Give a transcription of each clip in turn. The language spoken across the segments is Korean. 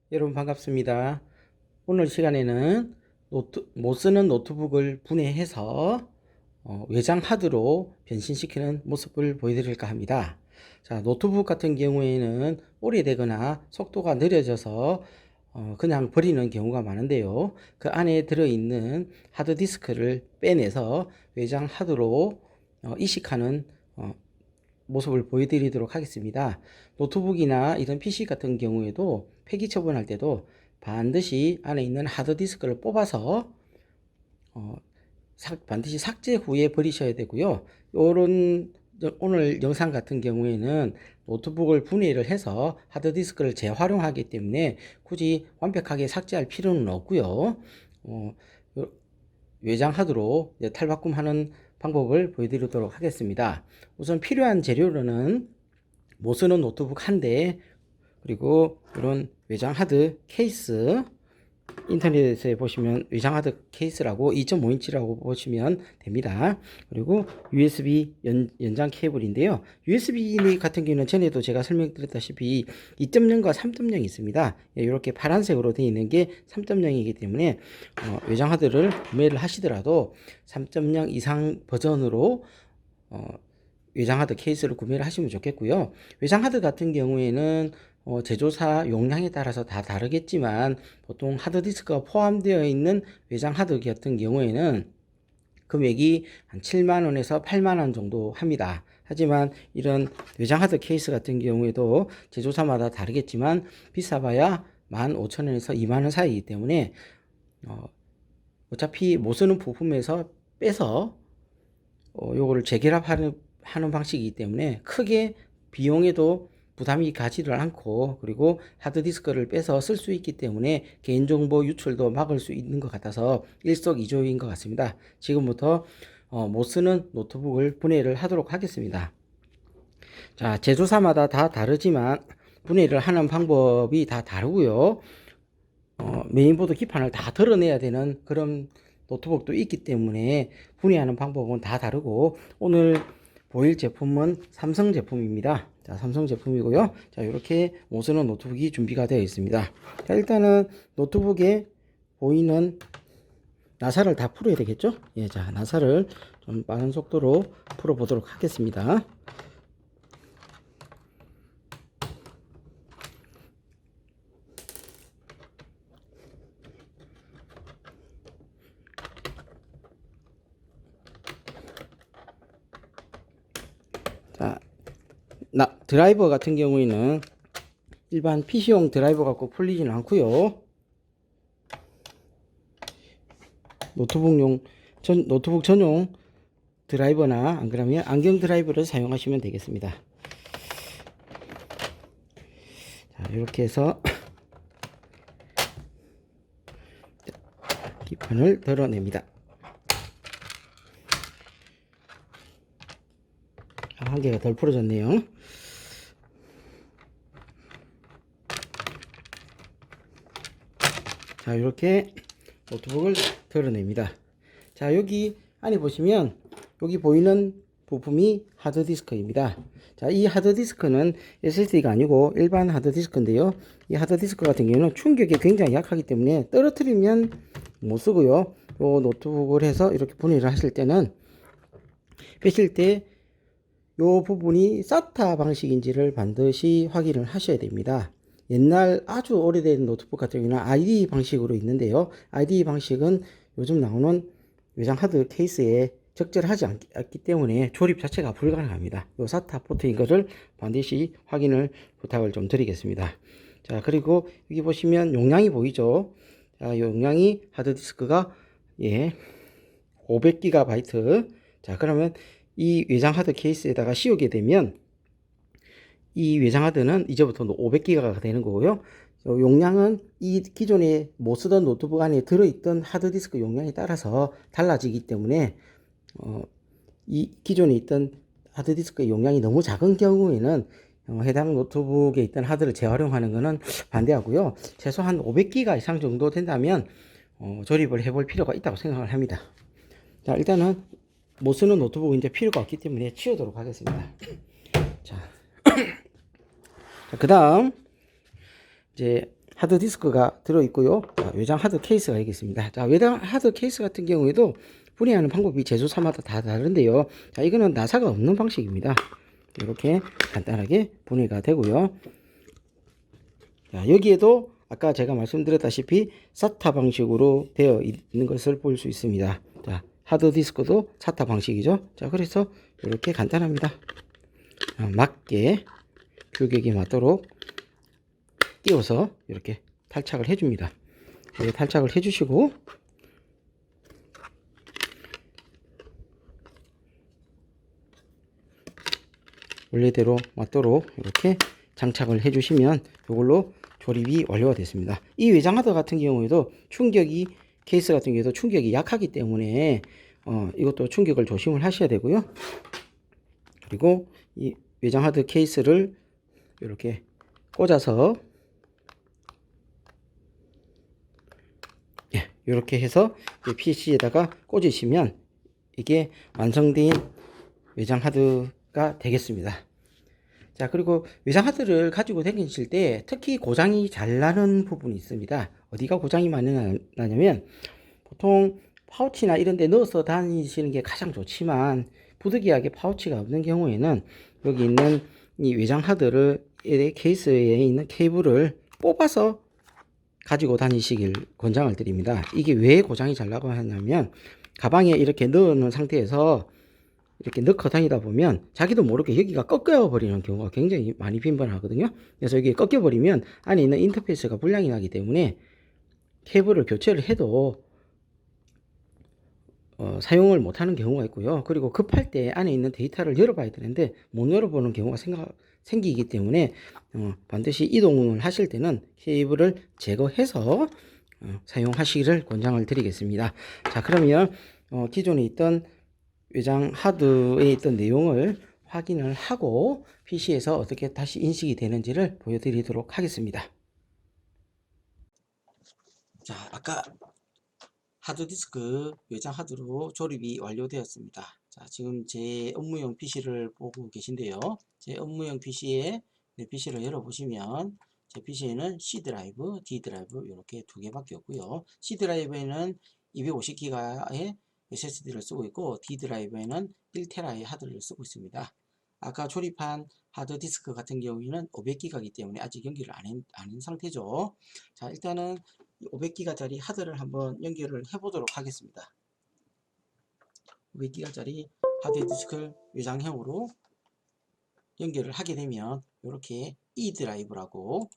여러분 반갑습니다. 오늘 시간에는 못 쓰는 노트북을 분해해서 외장 하드로 변신시키는 모습을 보여드릴까 합니다. 자, 노트북 같은 경우에는 오래되거나 속도가 느려져서 그냥 버리는 경우가 많은데요. 그 안에 들어있는 하드디스크를 빼내서 외장 하드로 이식하는 모습을 보여드리도록 하겠습니다. 노트북이나 이런 PC 같은 경우에도 폐기 처분할 때도 반드시 안에 있는 하드디스크를 뽑아서 반드시 삭제 후에 버리셔야 되고요. 요런 오늘 영상 같은 경우에는 노트북을 분해를 해서 하드디스크를 재활용하기 때문에 굳이 완벽하게 삭제할 필요는 없고요. 외장 하드로 탈바꿈하는 방법을 보여드리도록 하겠습니다. 우선 필요한 재료로는 못 쓰는 노트북 한 대, 그리고 이런 외장 하드 케이스, 인터넷에 보시면 외장 하드 케이스라고 2.5인치라고 보시면 됩니다. 그리고 USB 연장 케이블인데요. USB 같은 경우는 전에도 제가 설명드렸다시피 2.0과 3.0이 있습니다. 이렇게 파란색으로 되어 있는 게 3.0이기 때문에 외장 하드를 구매를 하시더라도 3.0 이상 버전으로 외장 하드 케이스를 구매를 하시면 좋겠고요. 외장 하드 같은 경우에는 제조사 용량에 따라서 다 다르겠지만 보통 하드디스크가 포함되어 있는 외장 하드 같은 경우에는 금액이 한 7만원에서 8만원 정도 합니다. 하지만 이런 외장 하드 케이스 같은 경우에도 제조사마다 다르겠지만 비싸봐야 15,000원에서 2만원 사이이기 때문에 어차피 못 쓰는 부품에서 빼서 요거를 재결합하는 방식이기 때문에 크게 비용에도 부담이 가지를 않고, 그리고 하드디스크를 빼서 쓸 수 있기 때문에 개인정보 유출도 막을 수 있는 것 같아서 일석이조인 것 같습니다. 지금부터 못 쓰는 노트북을 분해를 하도록 하겠습니다. 자, 제조사마다 다 다르지만 분해를 하는 방법이 다 다르고요. 메인보드 기판을 다 드러내야 되는 그런 노트북도 있기 때문에 분해하는 방법은 다 다르고, 오늘 보일 제품은 삼성 제품입니다. 자, 삼성 제품이고요. 자, 이렇게 못 쓰는 노트북이 준비가 되어 있습니다. 자, 일단은 노트북에 보이는 나사를 다 풀어야 되겠죠? 예, 자, 나사를 좀 빠른 속도로 풀어 보도록 하겠습니다. 자, 드라이버 같은 경우에는 일반 PC용 드라이버 갖고 풀리지는 않고요. 노트북 전용 드라이버나 안 그러면 안경 드라이버를 사용하시면 되겠습니다. 자, 이렇게 해서 기판을 덜어냅니다. 한 개가 덜 풀어졌네요. 자, 이렇게 노트북을 덜어냅니다. 자, 여기 안에 보시면 여기 보이는 부품이 하드디스크입니다. 자, 이 하드디스크는 SSD가 아니고 일반 하드디스크인데요. 이 하드디스크 같은 경우는 충격에 굉장히 약하기 때문에 떨어뜨리면 못 쓰고요. 요 노트북을 해서 이렇게 분해를 하실 때는 빼실 때 요 부분이 SATA 방식인지를 반드시 확인을 하셔야 됩니다. 옛날 아주 오래된 노트북 같은 경우는 IDE 방식으로 있는데요. IDE 방식은 요즘 나오는 외장 하드 케이스에 적절하지 않기 때문에 조립 자체가 불가능합니다. 요 SATA 포트인 것을 반드시 확인을 부탁을 좀 드리겠습니다. 자, 그리고 여기 보시면 용량이 보이죠? 자, 용량이 하드디스크가 500GB. 자, 그러면 이 외장 하드 케이스에다가 씌우게 되면 이 외장 하드는 이제부터 500기가가 되는 거고요. 용량은 이 기존에 못 쓰던 노트북 안에 들어있던 하드디스크 용량에 따라서 달라지기 때문에 이 기존에 있던 하드디스크의 용량이 너무 작은 경우에는 해당 노트북에 있던 하드를 재활용하는 것은 반대하고요. 최소한 500기가 이상 정도 된다면 조립을 해볼 필요가 있다고 생각을 합니다. 자, 일단은 못 쓰는 노트북은 이제 필요가 없기 때문에 치우도록 하겠습니다. 자, 그 다음 이제 하드디스크가 들어있고요. 외장 하드 케이스가 있겠습니다. 자, 외장 하드 케이스 같은 경우에도 분해하는 방법이 제조사마다 다 다른데요. 자, 이거는 나사가 없는 방식입니다. 이렇게 간단하게 분해가 되고요. 자, 여기에도 아까 제가 말씀드렸다시피 SATA 방식으로 되어 있는 것을 볼 수 있습니다. 자, 하드디스크도 SATA 방식이죠. 자, 그래서 이렇게 간단합니다. 맞게 규격이 맞도록 끼워서 이렇게 탈착을 해줍니다. 이렇게 탈착을 해주시고, 원래대로 맞도록 이렇게 장착을 해주시면 이걸로 조립이 완료가 됐습니다. 이 외장 하드 같은 경우에도 충격이 케이스 같은 경우에도 충격이 약하기 때문에 이것도 충격을 조심을 하셔야 되고요. 그리고 이 외장 하드 케이스를 이렇게 꽂아서 이렇게 해서 PC에다가 꽂으시면 이게 완성된 외장 하드가 되겠습니다. 자, 그리고 외장 하드를 가지고 다니실 때 특히 고장이 잘 나는 부분이 있습니다. 어디가 고장이 많이 나냐면, 보통 파우치나 이런 데 넣어서 다니시는 게 가장 좋지만 부득이하게 파우치가 없는 경우에는 여기 있는 이 외장 하드를 케이스에 있는 케이블을 뽑아서 가지고 다니시길 권장을 드립니다. 이게 왜 고장이 잘 나고 하냐면, 가방에 이렇게 넣는 상태에서 이렇게 넣고 다니다 보면 자기도 모르게 여기가 꺾여 버리는 경우가 굉장히 많이 빈번하거든요. 그래서 여기 꺾여 버리면 안에 있는 인터페이스가 불량이 나기 때문에 케이블을 교체를 해도 사용을 못하는 경우가 있고요. 그리고 급할 때 안에 있는 데이터를 열어봐야 되는데 못 열어보는 경우가 생기기 때문에 반드시 이동을 하실 때는 케이블을 제거해서 사용하시기를 권장을 드리겠습니다. 자, 그러면 기존에 있던 외장 하드에 있던 내용을 확인을 하고 PC에서 어떻게 다시 인식이 되는지를 보여드리도록 하겠습니다. 자, 아까 하드디스크 외장 하드로 조립이 완료되었습니다. 자, 지금 제 업무용 PC를 보고 계신데요. 제 업무용 PC에 내 PC를 열어보시면 제 PC에는 C 드라이브, D 드라이브 이렇게 두 개밖에 없고요. C 드라이브에는 250기가의 SSD를 쓰고 있고, D 드라이브에는 1TB의 하드를 쓰고 있습니다. 아까 조립한 하드디스크 같은 경우에는 500기가이기 때문에 아직 연결을 안 한 상태죠. 자, 일단은 500기가짜리 하드를 한번 연결을 해보도록 하겠습니다. 500기가짜리 하드디스크를 외장형으로 연결을 하게 되면 이렇게 E 드라이브라고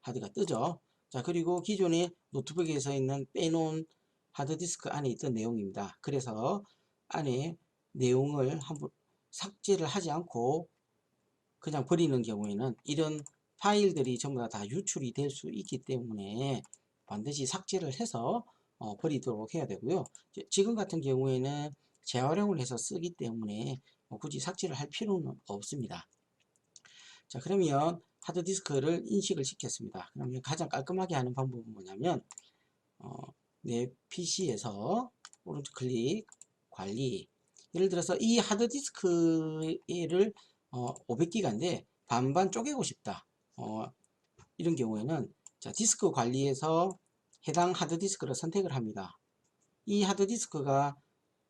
하드가 뜨죠. 자, 그리고 기존에 노트북에서 있는 빼놓은 하드디스크 안에 있던 내용입니다. 그래서 안에 내용을 한번 삭제를 하지 않고 그냥 버리는 경우에는 이런 파일들이 전부 다 유출이 될 수 있기 때문에 반드시 삭제를 해서 버리도록 해야 되고요. 지금 같은 경우에는 재활용을 해서 쓰기 때문에 굳이 삭제를 할 필요는 없습니다. 자, 그러면 하드디스크를 인식을 시켰습니다. 그러면 가장 깔끔하게 하는 방법은 뭐냐면 내 PC에서 오른쪽 클릭, 관리. 예를 들어서 이 하드디스크를 500기가인데 반반 쪼개고 싶다. 이런 경우에는 자, 디스크 관리에서 해당 하드디스크를 선택을 합니다. 이 하드디스크가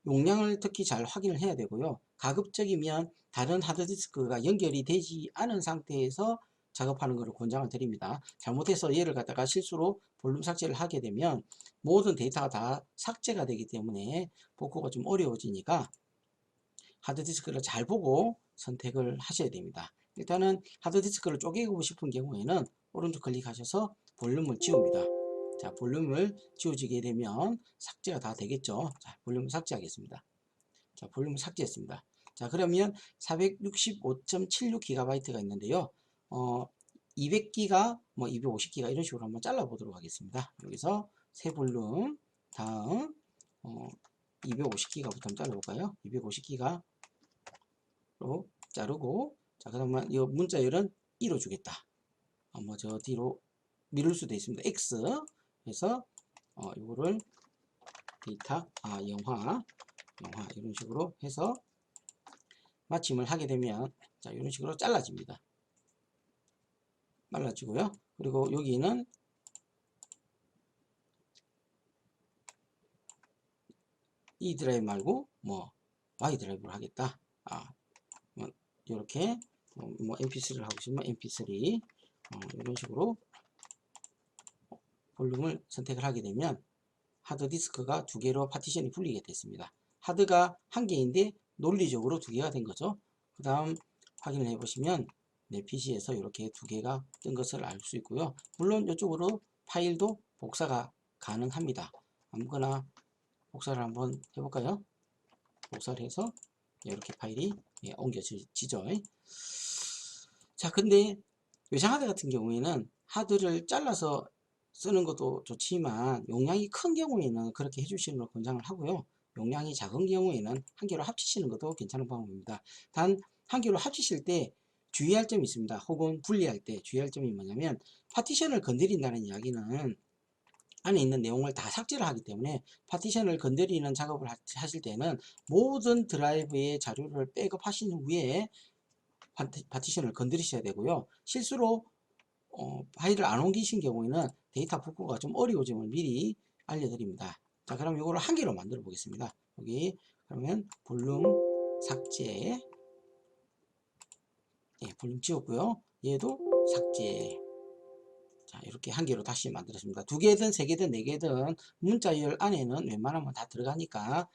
용량을 특히 잘 확인을 해야 되고요. 가급적이면 다른 하드디스크가 연결이 되지 않은 상태에서 작업하는 것을 권장을 드립니다. 잘못해서 얘를 갖다가 실수로 볼륨 삭제를 하게 되면 모든 데이터가 다 삭제가 되기 때문에 복구가 좀 어려워지니까 하드디스크를 잘 보고 선택을 하셔야 됩니다. 일단은 하드디스크를 쪼개고 싶은 경우에는 오른쪽 클릭하셔서 볼륨을 지웁니다. 자, 볼륨을 지워지게 되면 삭제가 다 되겠죠. 자, 볼륨을 삭제하겠습니다. 자, 볼륨을 삭제했습니다. 자, 그러면 465.76GB가 있는데요. 200기가, 250기가 이런 식으로 한번 잘라 보도록 하겠습니다. 여기서 새 볼륨, 다음 250기가부터 한번 잘라볼까요? 250기가로 자르고, 자, 그러면 이 문자열은 2로 주겠다. 저 뒤로 미룰 수도 있습니다. X 해서 이거를 데이터, 영화 이런 식으로 해서 마침을 하게 되면 자, 이런 식으로 잘라집니다. 말라지고요. 그리고 여기는 E 드라이브 말고 뭐 Y 드라이브를 하겠다. 뭐 이렇게 뭐 mp3를 하고 싶으면 mp3 이런 식으로 볼륨을 선택을 하게 되면 하드디스크가 두 개로 파티션이 풀리게 됐습니다. 하드가 한 개인데 논리적으로 두 개가 된 거죠. 그 다음 확인을 해 보시면 내 PC에서 이렇게 두 개가 뜬 것을 알 수 있고요. 물론 이쪽으로 파일도 복사가 가능합니다. 아무거나 복사를 한번 해볼까요? 복사를 해서 이렇게 파일이 옮겨지죠. 자, 근데 외장 하드 같은 경우에는 하드를 잘라서 쓰는 것도 좋지만 용량이 큰 경우에는 그렇게 해주시는 걸 권장을 하고요. 용량이 작은 경우에는 한 개로 합치시는 것도 괜찮은 방법입니다. 단 한 개로 합치실 때 주의할 점이 있습니다. 혹은 분리할 때 주의할 점이 뭐냐면 파티션을 건드린다는 이야기는 안에 있는 내용을 다 삭제를 하기 때문에 파티션을 건드리는 작업을 하실 때는 모든 드라이브의 자료를 백업하신 후에 파티션을 건드리셔야 되고요. 실수로 파일을 안 옮기신 경우에는 데이터 복구가 좀 어려워짐을 미리 알려드립니다. 자, 그럼 이거를 한 개로 만들어 보겠습니다. 여기 그러면 볼륨 삭제, 볼륨 지웠고요. 얘도 삭제. 자, 이렇게 한 개로 다시 만들었습니다. 두 개든 세 개든 네 개든 문자열 안에는 웬만하면 다 들어가니까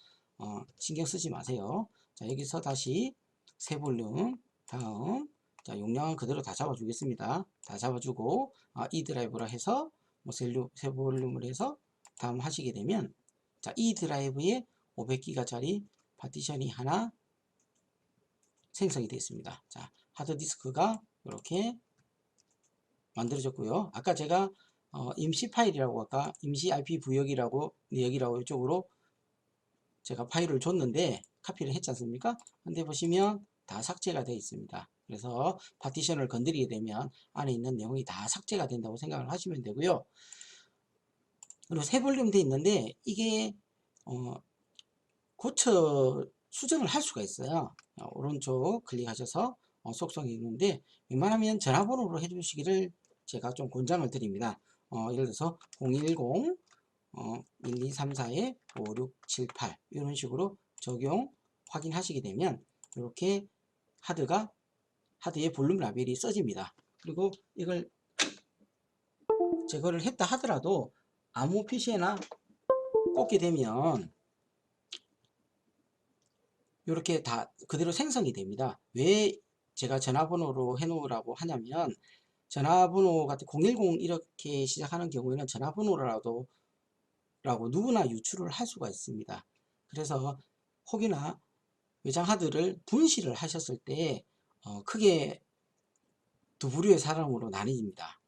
신경 쓰지 마세요. 자, 여기서 다시 새 볼륨, 다음, 자, 용량은 그대로 다 잡아주겠습니다. 다 잡아주고 E 드라이브라 해서 뭐 새 볼륨을 해서 다음 하시게 되면 자, E 드라이브에 500기가짜리 파티션이 하나 생성이 되어 있습니다. 자, 하드디스크가 이렇게 만들어졌고요. 아까 제가 임시 파일이라고 아까 임시 IP 구역이라고 여기라고 이쪽으로 제가 파일을 줬는데 카피를 했지 않습니까? 근데 보시면 다 삭제가 되어 있습니다. 그래서 파티션을 건드리게 되면 안에 있는 내용이 다 삭제가 된다고 생각을 하시면 되고요. 그리고 새 볼륨 되어 있는데 이게 고쳐 수정을 할 수가 있어요. 오른쪽 클릭하셔서 속성이 있는데 웬만하면 전화번호로 해주시기를 제가 좀 권장을 드립니다. 예를 들어서 010 1234에 5678 이런 식으로 적용 확인하시게 되면 이렇게 하드의 볼륨 라벨이 써집니다. 그리고 이걸 제거를 했다 하더라도 아무 PC에나 꽂게 되면 이렇게 다 그대로 생성이 됩니다. 왜 제가 전화번호로 해 놓으라고 하냐면 전화번호 같은 010 이렇게 시작하는 경우에는 전화번호라도 라고 누구나 유출을 할 수가 있습니다. 그래서 혹여나 외장 하드를 분실을 하셨을 때 크게 두 부류의 사람으로 나뉘집니다.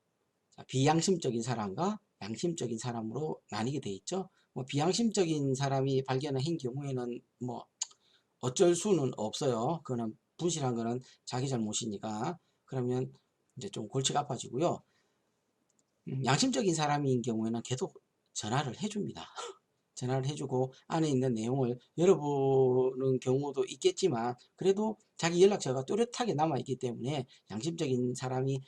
비양심적인 사람과 양심적인 사람으로 나뉘게 돼 있죠. 뭐 비양심적인 사람이 발견을 한 경우에는 뭐 어쩔 수는 없어요. 그거는 분실한 거는 자기 잘못이니까. 그러면 이제 좀 골치가 아파지고요. 양심적인 사람인 경우에는 계속 전화를 해줍니다. 전화를 해주고 안에 있는 내용을 열어보는 경우도 있겠지만 그래도 자기 연락처가 뚜렷하게 남아있기 때문에 양심적인 사람이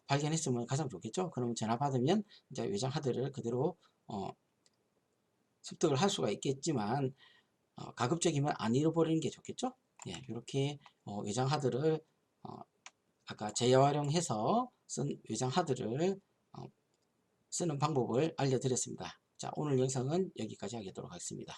발견했으면 가장 좋겠죠. 그러면 전화 받으면 이제 외장 하드를 그대로 습득을 할 수가 있겠지만 가급적이면 안 잃어버리는 게 좋겠죠. 예, 이렇게 외장 하드를 아까 재활용해서 쓴 외장 하드를 쓰는 방법을 알려드렸습니다. 자, 오늘 영상은 여기까지 하도록 하겠습니다.